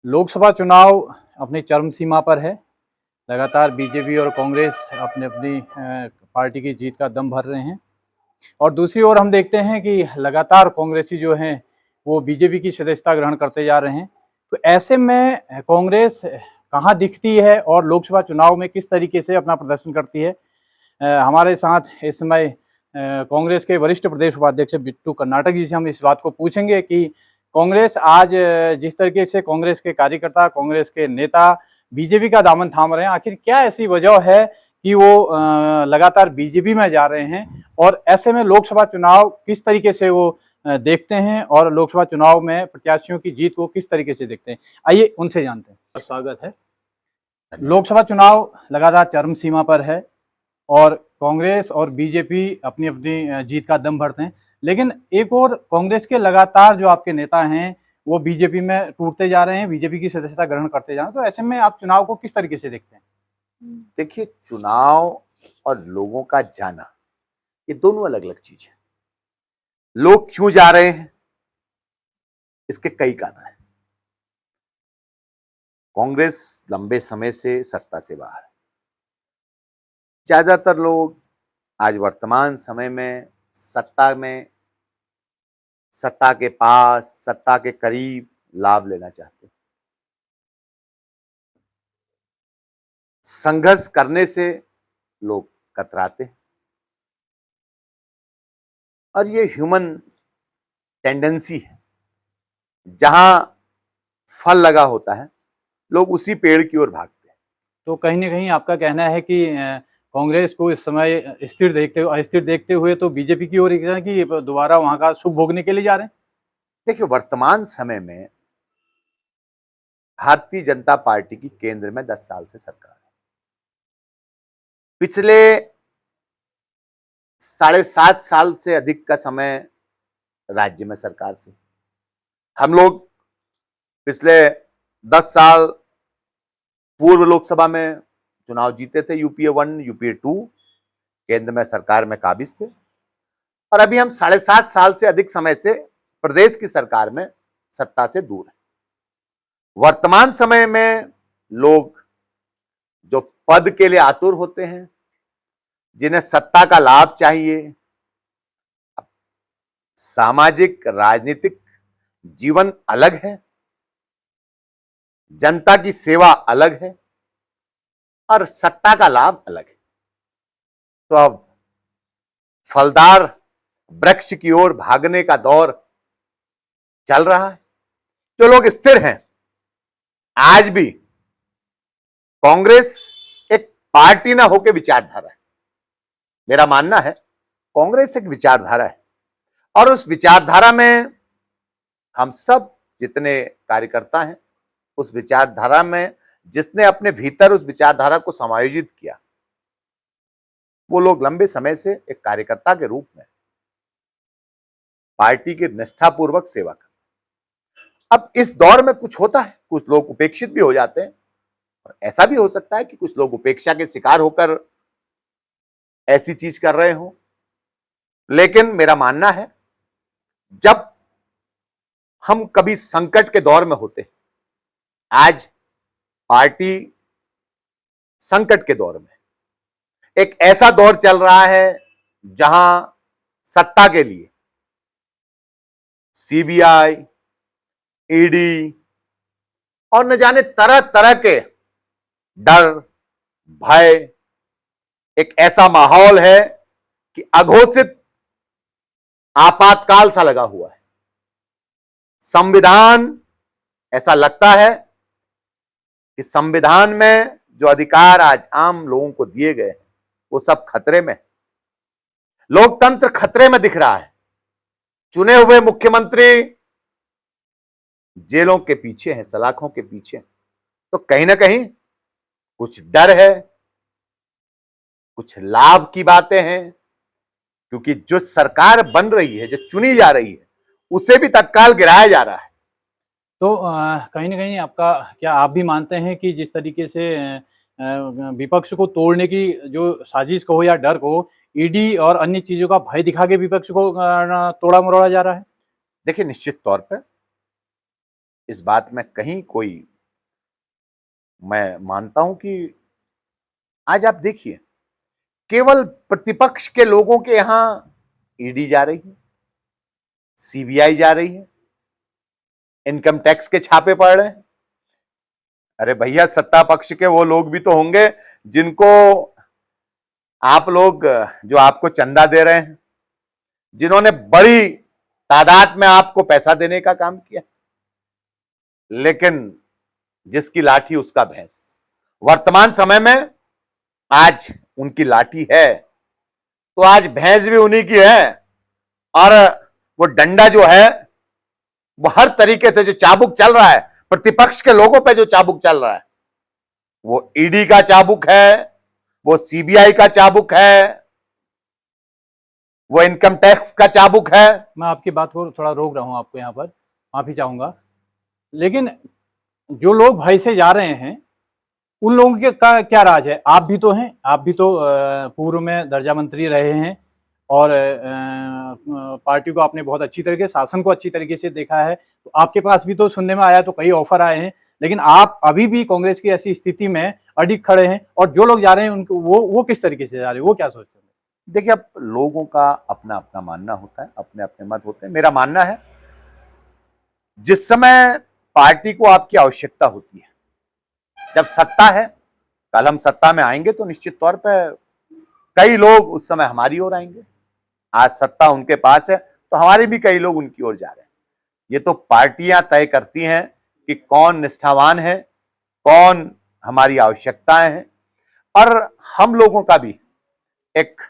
लोकसभा चुनाव अपनी चरम सीमा पर है। लगातार बीजेपी और कांग्रेस अपनी अपनी पार्टी की जीत का दम भर रहे हैं और दूसरी ओर हम देखते हैं कि लगातार कांग्रेसी जो हैं वो बीजेपी की सदस्यता ग्रहण करते जा रहे हैं। तो ऐसे में कांग्रेस कहाँ दिखती है और लोकसभा चुनाव में किस तरीके से अपना प्रदर्शन करती है? हमारे साथ इस समय कांग्रेस के वरिष्ठ प्रदेश उपाध्यक्ष बिट्टू कर्नाटक जी से हम इस बात को पूछेंगे कि कांग्रेस आज जिस तरीके से कांग्रेस के कार्यकर्ता, कांग्रेस के नेता बीजेपी का दामन थाम रहे हैं, आखिर क्या ऐसी वजह है कि वो लगातार बीजेपी में जा रहे हैं? और ऐसे में लोकसभा चुनाव किस तरीके से वो देखते हैं और लोकसभा चुनाव में प्रत्याशियों की जीत को किस तरीके से देखते हैं? आइए उनसे जानते हैं। स्वागत है। लोकसभा चुनाव लगातार चरम सीमा पर है और कांग्रेस और बीजेपी अपनी अपनी जीत का दम भरते हैं, लेकिन एक और कांग्रेस के लगातार जो आपके नेता हैं वो बीजेपी में टूटते जा रहे हैं, बीजेपी की सदस्यता ग्रहण करते जा रहे हैं। तो ऐसे में आप चुनाव को किस तरीके से देखते हैं? देखिए, चुनाव और लोगों का जाना ये दोनों अलग अलग चीज है। लोग क्यों जा रहे हैं, इसके कई कारण हैं। कांग्रेस लंबे समय से सत्ता से बाहर है। ज्यादातर लोग आज वर्तमान समय में सत्ता के पास, सत्ता के करीब लाभ लेना चाहते हैं। संघर्ष करने से लोग कतराते हैं और ये ह्यूमन टेंडेंसी है। जहां फल लगा होता है लोग उसी पेड़ की ओर भागते हैं। तो कहीं ना कहीं आपका कहना है कि कांग्रेस को इस समय अस्थिर देखते हुए तो बीजेपी की ओर कि दोबारा वहां का सुख भोगने के लिए जा रहे हैं। देखिए, वर्तमान समय में भारतीय जनता पार्टी की केंद्र में 10 साल से सरकार है। पिछले 7.5 साल से अधिक का समय राज्य में सरकार से हम लोग पिछले 10 साल पूर्व लोकसभा में चुनाव जीते थे। यूपीए 1, यूपीए 2 केंद्र में सरकार में काबिज थे और अभी हम 7.5 साल से अधिक समय से प्रदेश की सरकार में सत्ता से दूर है। वर्तमान समय में लोग जो पद के लिए आतुर होते हैं, जिन्हें सत्ता का लाभ चाहिए, सामाजिक राजनीतिक जीवन अलग है, जनता की सेवा अलग है और सत्ता का लाभ अलग है। तो अब फलदार वृक्ष की ओर भागने का दौर चल रहा है। जो लोग स्थिर हैं, आज भी कांग्रेस एक पार्टी ना होकर विचारधारा है। मेरा मानना है कांग्रेस एक विचारधारा है और उस विचारधारा में हम सब जितने कार्यकर्ता हैं, उस विचारधारा में जिसने अपने भीतर उस विचारधारा को समायोजित किया, वो लोग लंबे समय से एक कार्यकर्ता के रूप में पार्टी की निष्ठापूर्वक सेवा कर। अब इस दौर में कुछ होता है, कुछ लोग उपेक्षित भी हो जाते हैं और ऐसा भी हो सकता है कि कुछ लोग उपेक्षा के शिकार होकर ऐसी चीज कर रहे हो। लेकिन मेरा मानना है जब हम कभी संकट के दौर में होते, आज पार्टी संकट के दौर में, एक ऐसा दौर चल रहा है जहां सत्ता के लिए सीबीआई, ईडी और न जाने तरह तरह के डर, भय, एक ऐसा माहौल है कि अघोषित आपातकाल सा लगा हुआ है। संविधान, ऐसा लगता है कि संविधान में जो अधिकार आज आम लोगों को दिए गए हैं वो सब खतरे में। लोकतंत्र खतरे में दिख रहा है। चुने हुए मुख्यमंत्री जेलों के पीछे हैं, सलाखों के पीछे। तो कहीं ना कहीं कुछ डर है, कुछ लाभ की बातें हैं, क्योंकि जो सरकार बन रही है, जो चुनी जा रही है, उसे भी तत्काल गिराया जा रहा है। तो कहीं ना कहीं आपका क्या आप भी मानते हैं कि जिस तरीके से विपक्ष को तोड़ने की जो साजिश कहो या डर कहो, ईडी और अन्य चीजों का भय दिखा के विपक्ष को तोड़ा मरोड़ा जा रहा है? देखिए, निश्चित तौर पर इस बात में कहीं कोई मैं मानता हूं कि आज आप देखिए, केवल प्रतिपक्ष के लोगों के यहां ईडी जा रही है, सीबीआई जा रही है, इनकम टैक्स के छापे पड़ रहे हैं। अरे भैया, सत्ता पक्ष के वो लोग भी तो होंगे जिनको आप लोग, जो आपको चंदा दे रहे हैं, जिन्होंने बड़ी तादाद में आपको पैसा देने का काम किया, लेकिन जिसकी लाठी उसका भैंस। वर्तमान समय में आज उनकी लाठी है तो आज भैंस भी उन्हीं की है, और वो डंडा जो है वो हर तरीके से जो चाबुक चल रहा है, प्रतिपक्ष के लोगों पे जो चाबुक चल रहा है, वो ईडी का चाबुक है, वो सीबीआई का चाबुक है, वो इनकम टैक्स का चाबुक है। मैं आपकी बात को थोड़ा रोक रहा हूं, आपको यहाँ पर माफी चाहूंगा, लेकिन जो लोग भय से जा रहे हैं उन लोगों के का क्या राज है? आप भी तो हैं, आप भी तो पूर्व में दर्जा मंत्री रहे हैं और पार्टी को आपने बहुत अच्छी तरीके, शासन को अच्छी तरीके से देखा है, तो आपके पास भी तो सुनने में आया तो कई ऑफर आए हैं, लेकिन आप अभी भी कांग्रेस की ऐसी स्थिति में अडिग खड़े हैं, और जो लोग जा रहे हैं उनको वो किस तरीके से जा रहे हैं, वो क्या सोचते हैं? देखिए, अब लोगों का अपना अपना मानना होता है, अपने अपने मत होते हैं। मेरा मानना है, जिस समय पार्टी को आपकी आवश्यकता होती है, जब सत्ता है, कल हम सत्ता में आएंगे तो निश्चित तौर पे कई लोग उस समय हमारी ओर आएंगे। आज सत्ता उनके पास है तो हमारे भी कई लोग उनकी ओर जा रहे हैं। ये तो पार्टियां तय करती हैं कि कौन निष्ठावान है, कौन हमारी आवश्यकताएं हैं, और हम लोगों का भी एक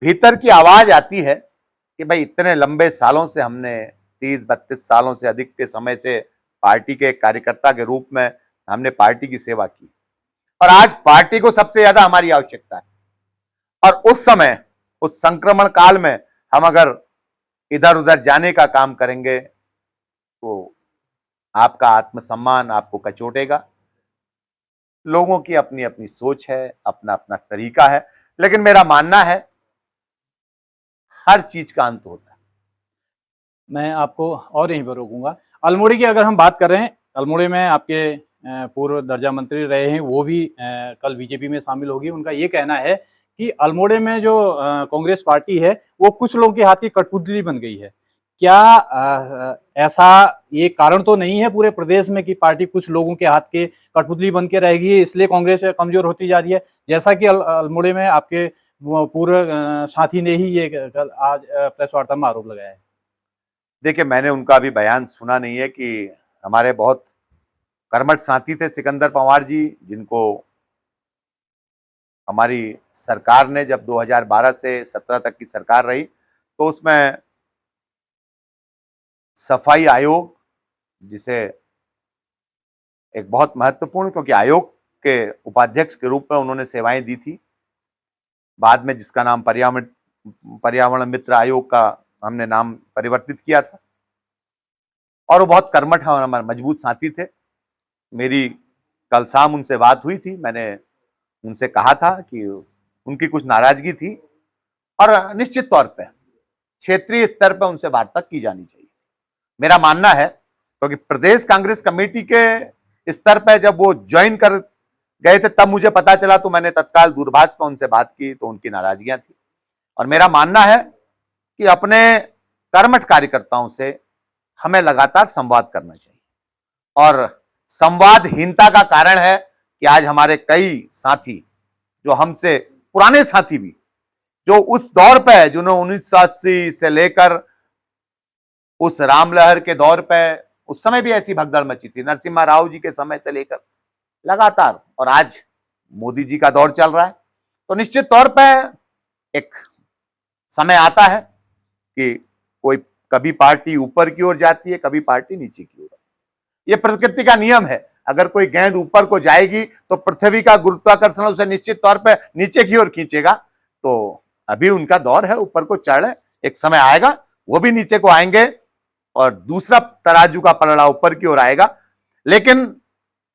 भीतर की आवाज आती है कि भाई, इतने लंबे सालों से हमने 30-32 सालों से अधिक के समय से पार्टी के कार्यकर्ता के रूप में हमने पार्टी की सेवा की, और आज पार्टी को सबसे ज्यादा हमारी आवश्यकता है। और उस समय, उस संक्रमण काल में हम अगर इधर उधर जाने का काम करेंगे तो आपका आत्मसम्मान आपको कचोटेगा। लोगों की अपनी अपनी सोच है, अपना अपना तरीका है, लेकिन मेरा मानना है हर चीज का अंत होता है। मैं आपको और यहीं पर रोकूंगा। अल्मोड़ी की अगर हम बात कर रहे हैं, अल्मोड़ी में आपके पूर्व दर्जा मंत्री रहे हैं, वो भी कल बीजेपी में शामिल होगी। उनका ये कहना है कि अल्मोड़े में जो कांग्रेस पार्टी है वो कुछ लोगों के हाथ की कठपुतली बन गई है। क्या ऐसा ये कारण तो नहीं है पूरे प्रदेश में कि पार्टी कुछ लोगों के हाथ के कठपुतली बन के रहेगी, इसलिए कांग्रेस कमजोर होती जा रही है, जैसा कि अल्मोड़े में आपके पूर्व साथी ने ही ये कल आज प्रेस वार्ता में आरोप लगाया है? देखिए, मैंने उनका अभी बयान सुना नहीं है। कि हमारे बहुत कर्मठ साथी थे सिकंदर पंवार जी, जिनको हमारी सरकार ने, जब 2012 से 17 तक की सरकार रही, तो उसमें सफाई आयोग, जिसे एक बहुत महत्वपूर्ण, क्योंकि आयोग के उपाध्यक्ष के रूप में उन्होंने सेवाएं दी थी, बाद में जिसका नाम पर्यावरण मित्र आयोग का हमने नाम परिवर्तित किया था, और वो बहुत कर्मठ और हमारे मजबूत साथी थे। मेरी कल शाम उनसे बात हुई थी। मैंने उनसे कहा था कि उनकी कुछ नाराजगी थी, और निश्चित तौर पे क्षेत्रीय स्तर पर उनसे वार्ता की जानी चाहिए। मेरा मानना है, क्योंकि प्रदेश कांग्रेस कमेटी के स्तर पर जब वो ज्वाइन कर गए थे तब मुझे पता चला, तो मैंने तत्काल दूरभाष पर उनसे बात की, तो उनकी नाराजगियां थी। और मेरा मानना है कि अपने कर्मठ कार्यकर्ताओं से हमें लगातार संवाद करना चाहिए, और संवादहीनता का कारण है कि आज हमारे कई साथी, जो हमसे पुराने साथी भी, जो उस दौर पे, जिन्होंने 1980 से लेकर उस रामलहर के दौर पे, उस समय भी ऐसी भगदड़ मची थी, नरसिम्हा राव जी के समय से लेकर लगातार, और आज मोदी जी का दौर चल रहा है, तो निश्चित तौर पे एक समय आता है कि कोई, कभी पार्टी ऊपर की ओर जाती है, कभी पार्टी नीचे की ओर। यह प्रकृति का नियम है। अगर कोई गेंद ऊपर को जाएगी तो पृथ्वी का गुरुत्वाकर्षण उसे निश्चित तौर पे नीचे की ओर खींचेगा। तो अभी उनका दौर है ऊपर को चढ़, एक समय आएगा वो भी नीचे को आएंगे, और दूसरा तराजू का पलड़ा ऊपर की ओर आएगा। लेकिन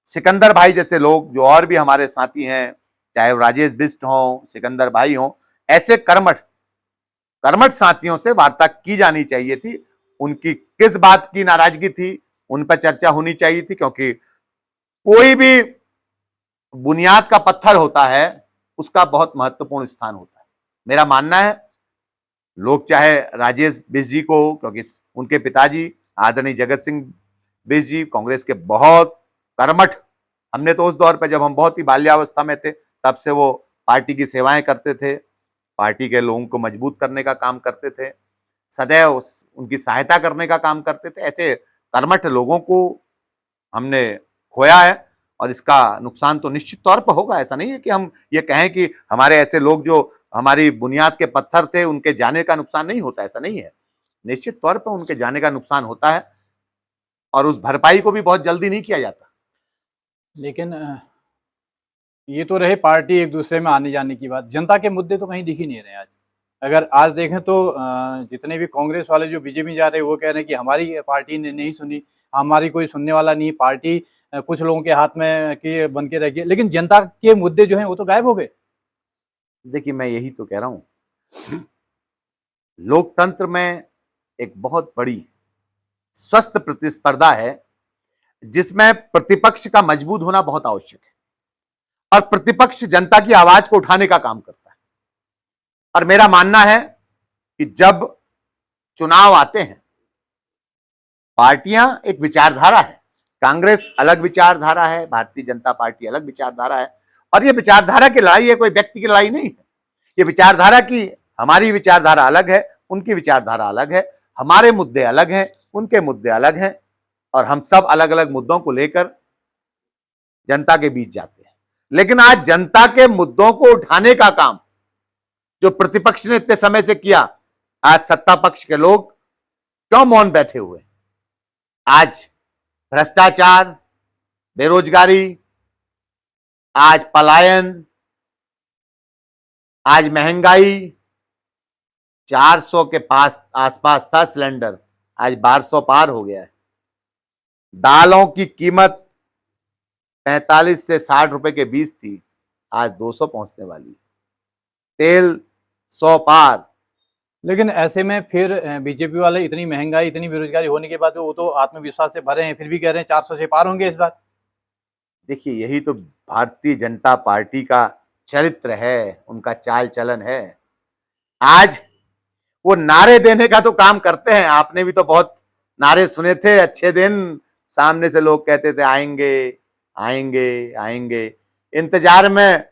सिकंदर भाई जैसे लोग, जो और भी हमारे साथी हैं, चाहे राजेश बिष्ट हो, सिकंदर भाई हो, ऐसे कर्मठ साथियों से वार्ता की जानी चाहिए थी। उनकी किस बात की नाराजगी थी, उन पर चर्चा होनी चाहिए थी, क्योंकि कोई भी बुनियाद का पत्थर होता है, उसका बहुत महत्वपूर्ण स्थान होता है। मेरा मानना है लोग चाहे राजेश बिष्ट जी को, क्योंकि उनके पिताजी आदरणीय जगत सिंह बिष्ट जी कांग्रेस के बहुत कर्मठ, हमने तो उस दौर पे जब हम बहुत ही बाल्यावस्था में थे तब से वो पार्टी की सेवाएं करते थे, पार्टी के लोगों को मजबूत करने का काम करते थे, सदैव उनकी सहायता करने का काम करते थे। ऐसे कर्मठ लोगों को हमने खोया है और इसका नुकसान तो निश्चित तौर पर होगा। ऐसा नहीं है कि हम ये कहें कि हमारे ऐसे लोग जो हमारी बुनियाद के पत्थर थे उनके जाने का नुकसान नहीं होता, ऐसा नहीं है। निश्चित तौर पर उनके जाने का नुकसान होता है और उस भरपाई को भी बहुत जल्दी नहीं किया जाता। लेकिन ये तो रहे पार्टी एक दूसरे में आने जाने की बात, जनता के मुद्दे तो कहीं दिख ही नहीं रहे आज। अगर आज देखें तो जितने भी कांग्रेस वाले जो बीजेपी जा रहे हैं वो कह रहे हैं कि हमारी पार्टी ने नहीं सुनी, हमारी कोई सुनने वाला नहीं, पार्टी कुछ लोगों के हाथ में की बन के रह गई, लेकिन जनता के मुद्दे जो हैं वो तो गायब हो गए। देखिए, मैं यही तो कह रहा हूं, लोकतंत्र में एक बहुत बड़ी स्वस्थ प्रतिस्पर्धा है जिसमें प्रतिपक्ष का मजबूत होना बहुत आवश्यक है और प्रतिपक्ष जनता की आवाज को उठाने का काम करता है। और मेरा मानना है कि जब चुनाव आते हैं, पार्टियां एक विचारधारा है, कांग्रेस अलग विचारधारा है, भारतीय जनता पार्टी अलग विचारधारा है, और ये विचारधारा की लड़ाई है, कोई व्यक्ति की लड़ाई नहीं है। ये विचारधारा की, हमारी विचारधारा अलग है, उनकी विचारधारा अलग है, हमारे मुद्दे अलग हैं, उनके मुद्दे अलग हैं, और हम सब अलग अलग मुद्दों को लेकर जनता के बीच जाते हैं। लेकिन आज जनता के मुद्दों को उठाने का काम जो प्रतिपक्ष ने इतने समय से किया, आज सत्ता पक्ष के लोग क्यों मौन बैठे हुए? आज भ्रष्टाचार, बेरोजगारी, आज पलायन, आज महंगाई, 400 के पास आसपास था सिलेंडर, आज 1200 पार हो गया है। दालों की कीमत 45 से 60 रुपए के बीच थी, आज 200 पहुंचने वाली है। तेल 100 पार। लेकिन ऐसे में फिर बीजेपी वाले इतनी महंगाई, इतनी बेरोजगारी होने के बाद वो तो आत्मविश्वास से भरे हैं, फिर भी कह रहे हैं 400 से पार होंगे इस बार। देखिए, यही तो भारतीय जनता पार्टी का चरित्र है, उनका चाल चलन है। आज वो नारे देने का तो काम करते हैं, आपने भी तो बहुत नारे सुने थे, अच्छे दिन, सामने से लोग कहते थे आएंगे आएंगे आएंगे। इंतजार में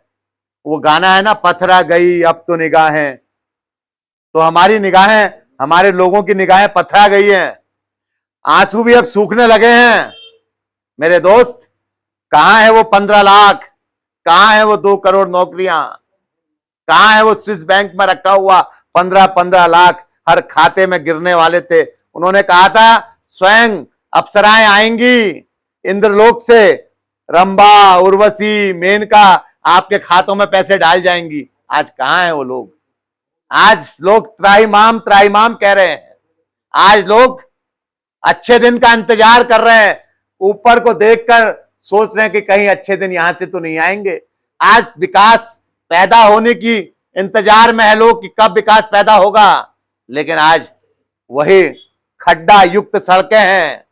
वो गाना है ना, पथरा गई अब तो निगाहें, तो हमारी निगाहें, हमारे लोगों की निगाहें पथरा गई हैं, आंसू भी अब सूखने लगे हैं। मेरे दोस्त, कहां है वो 15 लाख, कहां है वो 2 करोड़ नौकरियां, कहां है वो स्विस बैंक में रखा हुआ 15-15 लाख हर खाते में गिरने वाले थे? उन्होंने कहा था स्वयं अप्सराएं आएंगी इंद्रलोक से, रंभा, उर्वशी, मेनका आपके खातों में पैसे डाल जाएंगी। आज कहां है वो लोग? आज लोग त्राहिमाम त्राहिमाम कह रहे हैं, आज लोग अच्छे दिन का इंतजार कर रहे हैं, ऊपर को देखकर सोच रहे हैं कि कहीं अच्छे दिन यहां से तो नहीं आएंगे। आज विकास पैदा होने की इंतजार में है लोग कि कब विकास पैदा होगा, लेकिन आज वही खड्डा युक्त सड़कें हैं,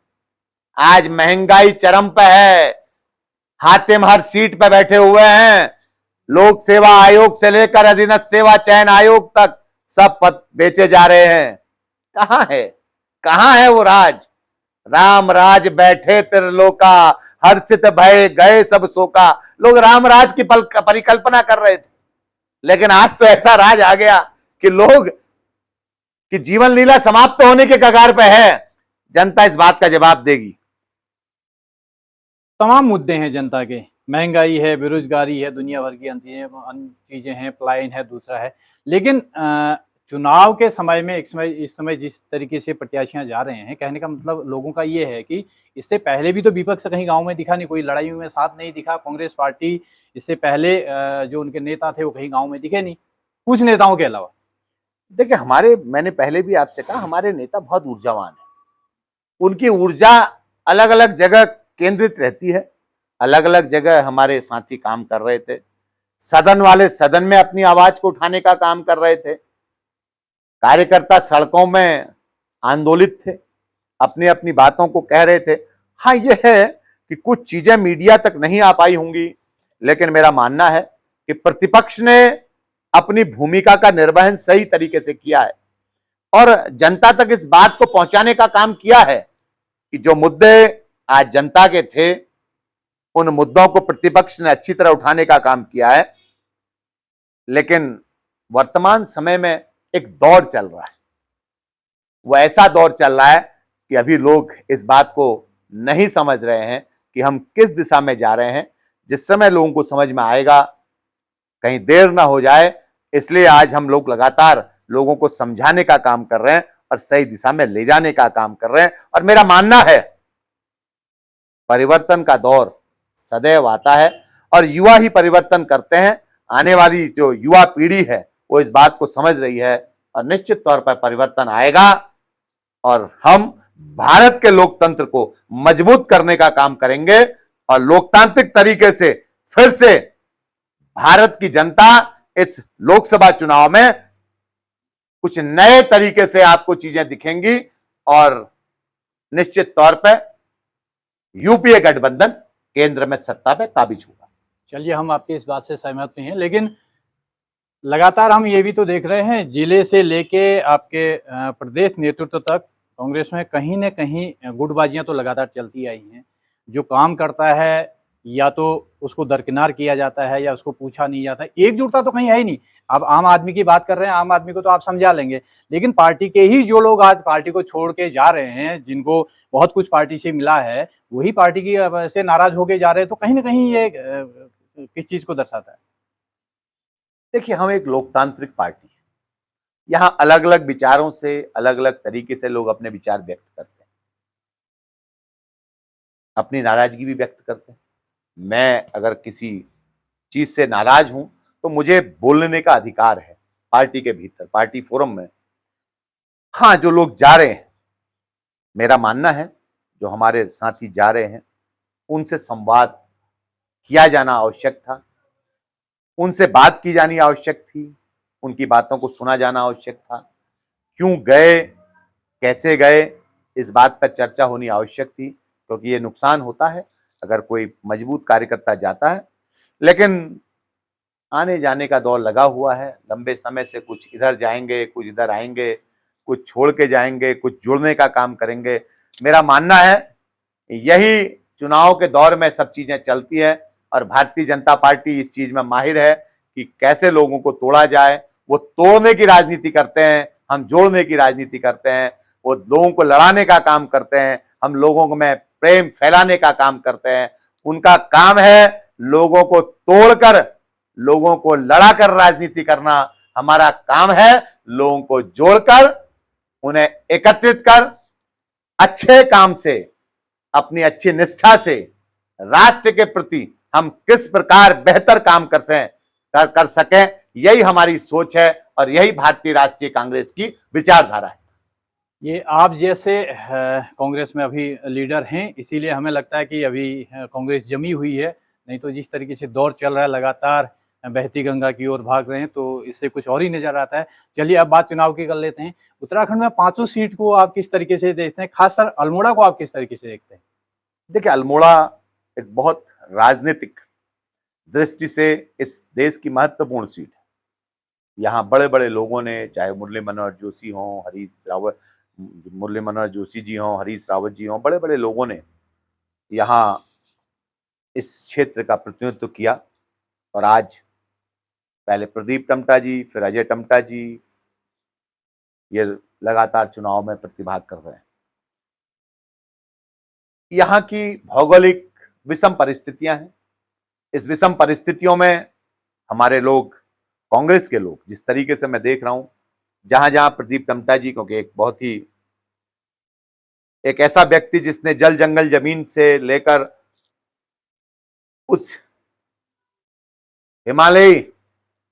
आज महंगाई चरम पे है, हातिम हर सीट पे बैठे हुए हैं, लोक सेवा आयोग से लेकर अधीनस्थ सेवा चयन आयोग तक सब पद बेचे जा रहे हैं। कहां है वो राज? राम राज बैठे त्रिलोका, हर्षित भय गए सब शोका। लोग राम राज की परिकल्पना कर रहे थे, लेकिन आज तो ऐसा राज आ गया कि लोग की जीवन लीला समाप्त होने के कगार पे है। जनता इस बात का जवाब देगी। तमाम मुद्दे हैं जनता के, महंगाई है, बेरोजगारी है, दुनिया भर की अन्य चीजें हैं, पलायन है, दूसरा है। लेकिन चुनाव के समय में इस समय जिस तरीके से प्रत्याशियां जा रहे हैं, कहने का मतलब लोगों का ये है कि इससे पहले भी तो विपक्ष कहीं गांव में दिखा नहीं, कोई लड़ाई में साथ नहीं दिखा कांग्रेस पार्टी। इससे पहले जो उनके नेता थे वो कहीं गांव में दिखे नहीं, कुछ नेताओं के अलावा। देखिए, मैंने पहले भी आपसे कहा, हमारे नेता बहुत ऊर्जावान है, उनकी ऊर्जा अलग अलग जगह केंद्रित रहती है, अलग अलग जगह हमारे साथी काम कर रहे थे। सदन वाले सदन में अपनी आवाज को उठाने का काम कर रहे थे, कार्यकर्ता सड़कों में आंदोलित थे, अपनी अपनी बातों को कह रहे थे। हाँ, यह है कि कुछ चीजें मीडिया तक नहीं आ पाई होंगी, लेकिन मेरा मानना है कि प्रतिपक्ष ने अपनी भूमिका का निर्वहन सही तरीके से किया है और जनता तक इस बात को पहुंचाने का काम किया है कि जो मुद्दे आज जनता के थे, उन मुद्दों को प्रतिपक्ष ने अच्छी तरह उठाने का काम किया है। लेकिन वर्तमान समय में एक दौर चल रहा है, वो ऐसा दौर चल रहा है कि अभी लोग इस बात को नहीं समझ रहे हैं कि हम किस दिशा में जा रहे हैं। जिस समय लोगों को समझ में आएगा, कहीं देर ना हो जाए, इसलिए आज हम लोग लगातार लोगों को समझाने का काम कर रहे हैं और सही दिशा में ले जाने का काम कर रहे हैं। और मेरा मानना है परिवर्तन का दौर सदैव आता है और युवा ही परिवर्तन करते हैं। आने वाली जो युवा पीढ़ी है वो इस बात को समझ रही है और निश्चित तौर पर परिवर्तन आएगा और हम भारत के लोकतंत्र को मजबूत करने का काम करेंगे और लोकतांत्रिक तरीके से फिर से भारत की जनता इस लोकसभा चुनाव में कुछ नए तरीके से आपको चीजें दिखेंगी और निश्चित तौर पर यूपीए गठबंधन केंद्र में सत्ता पे काबिज होगा। चलिए, हम आपकी इस बात से सहमत नहीं हैं, लेकिन लगातार हम ये भी तो देख रहे हैं, जिले से लेके आपके प्रदेश नेतृत्व तक कांग्रेस में कहीं न कहीं गुटबाजियां तो लगातार चलती आई हैं। जो काम करता है या तो उसको दरकिनार किया जाता है या उसको पूछा नहीं जाता। एकजुटता तो कहीं है ही नहीं। अब आम आदमी की बात कर रहे हैं, आम आदमी को तो आप समझा लेंगे, लेकिन पार्टी के ही जो लोग आज पार्टी को छोड़ के जा रहे हैं, जिनको बहुत कुछ पार्टी से मिला है, वही पार्टी की से नाराज होके जा रहे हैं, तो कहीं ना कहीं ये किस चीज को दर्शाता है? देखिए, हम एक लोकतांत्रिक पार्टी है, यहाँ अलग अलग विचारों से अलग अलग तरीके से लोग अपने विचार व्यक्त करते हैं, अपनी नाराजगी भी व्यक्त करते हैं। मैं अगर किसी चीज से नाराज हूं तो मुझे बोलने का अधिकार है पार्टी के भीतर, पार्टी फोरम में। हाँ, जो लोग जा रहे हैं, मेरा मानना है जो हमारे साथी जा रहे हैं उनसे संवाद किया जाना आवश्यक था, उनसे बात की जानी आवश्यक थी, उनकी बातों को सुना जाना आवश्यक था। क्यों गए, कैसे गए, इस बात पर चर्चा होनी आवश्यक थी, क्योंकि ये नुकसान होता है अगर कोई मजबूत कार्यकर्ता जाता है। लेकिन आने जाने का दौर लगा हुआ है, लंबे समय से कुछ इधर जाएंगे, कुछ इधर आएंगे, कुछ छोड़ के जाएंगे, कुछ जुड़ने का काम करेंगे। मेरा मानना है यही चुनाव के दौर में सब चीजें चलती है और भारतीय जनता पार्टी इस चीज में माहिर है कि कैसे लोगों को तोड़ा जाए। वो तोड़ने की राजनीति करते हैं, हम जोड़ने की राजनीति करते हैं। वो लोगों को लड़ाने का काम करते हैं, हम लोगों में प्रेम फैलाने का काम करते हैं। उनका काम है लोगों को तोड़कर, लोगों को लड़ाकर राजनीति करना। हमारा काम है लोगों को जोड़कर, उन्हें एकत्रित कर अच्छे काम से, अपनी अच्छी निष्ठा से राष्ट्र के प्रति हम किस प्रकार बेहतर काम कर सकें, यही हमारी सोच है और यही भारतीय राष्ट्रीय कांग्रेस की विचारधारा है। ये आप जैसे कांग्रेस में अभी लीडर हैं, इसीलिए हमें लगता है कि अभी कांग्रेस जमी हुई है। नहीं तो जिस तरीके से दौर चल रहा है, लगातार बहती गंगा की ओर भाग रहे हैं, तो इससे कुछ और ही नजर आता है। चलिए, अब बात चुनाव की कर लेते हैं। उत्तराखंड में 5 सीट को आप किस तरीके से देखते हैं? खासकर अल्मोड़ा को आप किस तरीके से देखते हैं? देखिए, अल्मोड़ा एक बहुत राजनीतिक दृष्टि से इस देश की महत्वपूर्ण सीट है। यहाँ बड़े बड़े लोगों ने, चाहे मुरली मनोहर जोशी हों, मुरली मनोहर जोशी जी हों, हरीश रावत जी हों, बड़े बड़े लोगों ने यहाँ इस क्षेत्र का प्रतिनिधित्व किया और आज पहले प्रदीप टम्टा जी, फिर अजय टम्टा जी, ये लगातार चुनाव में प्रतिभाग कर रहे हैं। यहाँ की भौगोलिक विषम परिस्थितियां हैं। इस विषम परिस्थितियों में हमारे लोग, कांग्रेस के लोग, जिस तरीके से मैं देख रहा हूं, जहां जहां प्रदीप टम्टा जी, क्योंकि एक ऐसा व्यक्ति जिसने जल जंगल जमीन से लेकर उस हिमालयी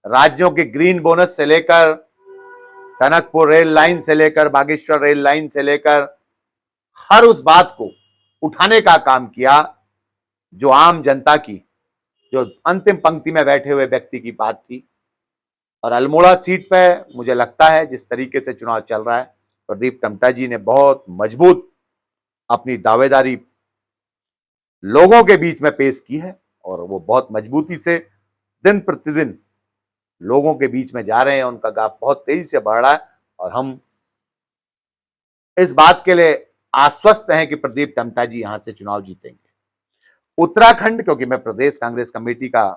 राज्यों के ग्रीन बोनस से लेकर टनकपुर रेल लाइन से लेकर बागेश्वर रेल लाइन से लेकर हर उस बात को उठाने का काम किया जो आम जनता की, जो अंतिम पंक्ति में बैठे हुए व्यक्ति की बात थी। और अल्मोड़ा सीट पे मुझे लगता है जिस तरीके से चुनाव चल रहा है, प्रदीप टम्टा जी ने बहुत मजबूत अपनी दावेदारी लोगों के बीच में पेश की है और वो बहुत मजबूती से दिन प्रतिदिन लोगों के बीच में जा रहे हैं। उनका गाफ बहुत तेजी से बढ़ रहा है और हम इस बात के लिए आश्वस्त हैं कि प्रदीप टम्टा जी यहां से चुनाव जीतेंगे। उत्तराखंड, क्योंकि मैं प्रदेश कांग्रेस कमेटी का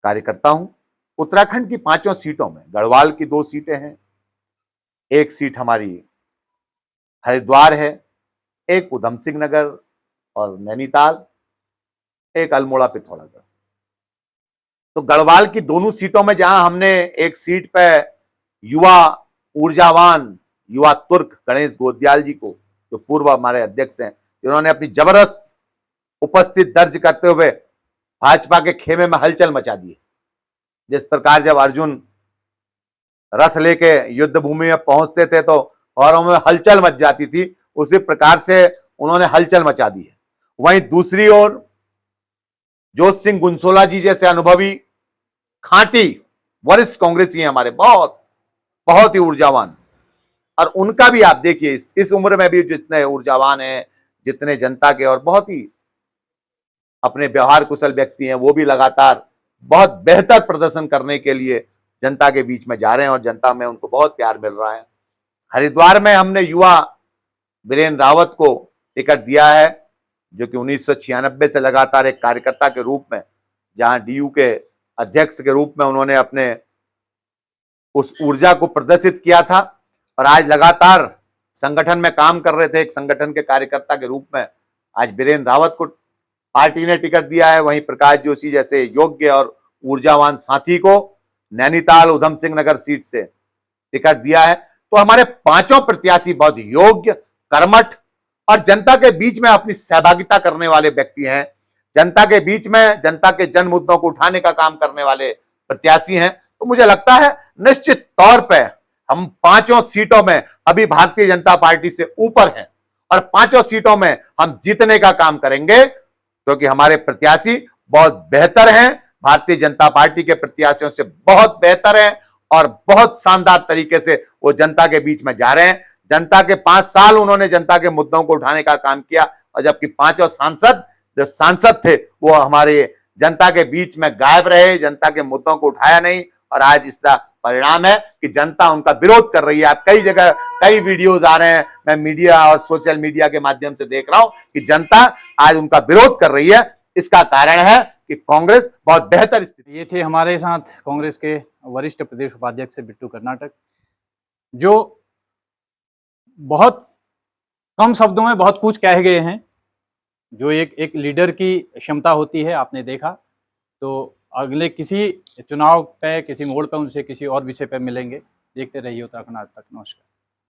कार्यकर्ता हूं, उत्तराखंड की 5 सीटों में गढ़वाल की 2 सीटें हैं, एक सीट हमारी हरिद्वार है, एक उधम सिंह नगर और नैनीताल, एक अल्मोड़ा पिथौरागढ़। तो गढ़वाल की दोनों सीटों में जहां हमने एक सीट पे युवा ऊर्जावान युवा तुर्क गणेश गोदयाल जी को, जो पूर्व हमारे अध्यक्ष हैं, जिन्होंने अपनी जबरदस्त उपस्थिति दर्ज करते हुए भाजपा के खेमे में हलचल मचा दी। जिस प्रकार जब अर्जुन रथ लेके युद्ध भूमि में पहुंचते थे तो औरों में हलचल मच जाती थी, उसी प्रकार से उन्होंने हलचल मचा दी है। वहीं दूसरी ओर जोत सिंह गुंसोला जी जैसे अनुभवी खांटी वरिष्ठ कांग्रेसी हैं हमारे, बहुत बहुत ही ऊर्जावान, और उनका भी आप देखिए इस उम्र में भी जितने ऊर्जावान हैं, जितने जनता के और बहुत ही अपने व्यवहार कुशल व्यक्ति हैं, वो भी लगातार बहुत बेहतर प्रदर्शन करने के लिए जनता के बीच में जा रहे हैं और जनता में उनको बहुत प्यार मिल रहा है। हरिद्वार में हमने युवा वीरेंद्र रावत को टिकट दिया है, जो कि 1996 से लगातार एक कार्यकर्ता के रूप में, जहां डीयू के अध्यक्ष के रूप में उन्होंने अपने उस ऊर्जा को प्रदर्शित किया था और आज लगातार संगठन में काम कर रहे थे, एक संगठन के कार्यकर्ता के रूप में आज वीरेंद्र रावत को पार्टी ने टिकट दिया है। वहीं प्रकाश जोशी जैसे योग्य और ऊर्जावान साथी को नैनीताल उधम सिंह नगर सीट से टिकट दिया है। तो हमारे 5 प्रत्याशी बहुत योग्य, कर्मठ और जनता के बीच में अपनी सहभागिता करने वाले व्यक्ति हैं, जनता के बीच में जनता के जन मुद्दों को उठाने का काम करने वाले प्रत्याशी हैं। तो मुझे लगता है निश्चित तौर पर हम 5 सीटों में अभी भारतीय जनता पार्टी से ऊपर हैं और 5 सीटों में हम जीतने का काम करेंगे, क्योंकि हमारे प्रत्याशी बहुत बेहतर हैं, भारतीय जनता पार्टी के प्रत्याशियों से बहुत बेहतर हैं और बहुत शानदार तरीके से वो जनता के बीच में जा रहे हैं। जनता के 5 साल उन्होंने जनता के मुद्दों को उठाने का काम किया और जबकि 5 सांसद जो सांसद थे वो हमारे जनता के बीच में गायब रहे, जनता के मुद्दों को उठाया नहीं और आज इसका परिणाम है कि जनता उनका विरोध कर रही है। आप कई जगह कई वीडियोज आ रहे हैं, मैं मीडिया और सोशल मीडिया के माध्यम से देख रहा हूं कि जनता आज उनका विरोध कर रही है। इसका कारण है कि कांग्रेस बहुत बेहतर स्थिति। ये थे हमारे साथ कांग्रेस के वरिष्ठ प्रदेश उपाध्यक्ष बिट्टू कर्नाटक, जो बहुत कम शब्दों में बहुत कुछ कह गए हैं, जो एक लीडर की क्षमता होती है, आपने देखा। तो अगले किसी चुनाव पे, किसी मोड़ पे उनसे किसी और विषय पे मिलेंगे। देखते रहिए उत्तराखंड आज तक। नमस्कार।